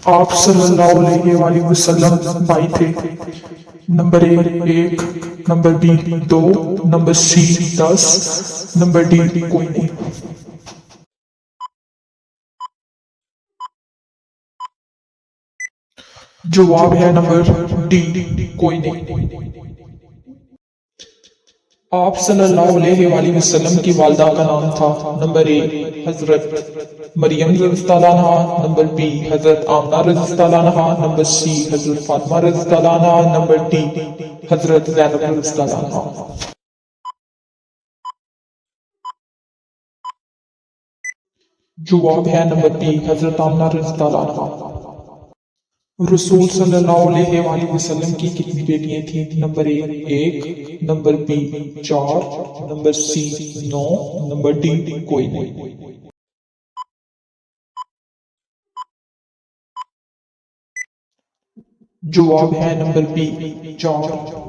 آپ صلی اللہ علیہ وآلہ وسلم بھائی تھے؟ Number a 1، number be 2، number C 10، number D کوئی نہیں۔ جواب ہے نمبر ڈی کوئی نہیں۔ آپ صلی اللہ علیہ وآلہ وسلم کی والدہ کا نام تھا نمبر اے حضرت مریم رضی اللہ عنہا، نمبر بی حضرت آمنہ رضی اللہ عنہا، نمبر سی حضرت فاطمہ رضی اللہ عنہا، نمبر ڈی حضرت زینب رضی اللہ عنہا۔ جواب ہے نمبر بی حضرت آمنہ رضی اللہ عنہا۔ رسول صلی اللہ علیہ وآلہ وسلم کی کتنی بیٹیاں تھیں؟ Number a 1، number be 4، number C 9، number D کوئی نہیں۔ جواب ہے نمبر بی 4۔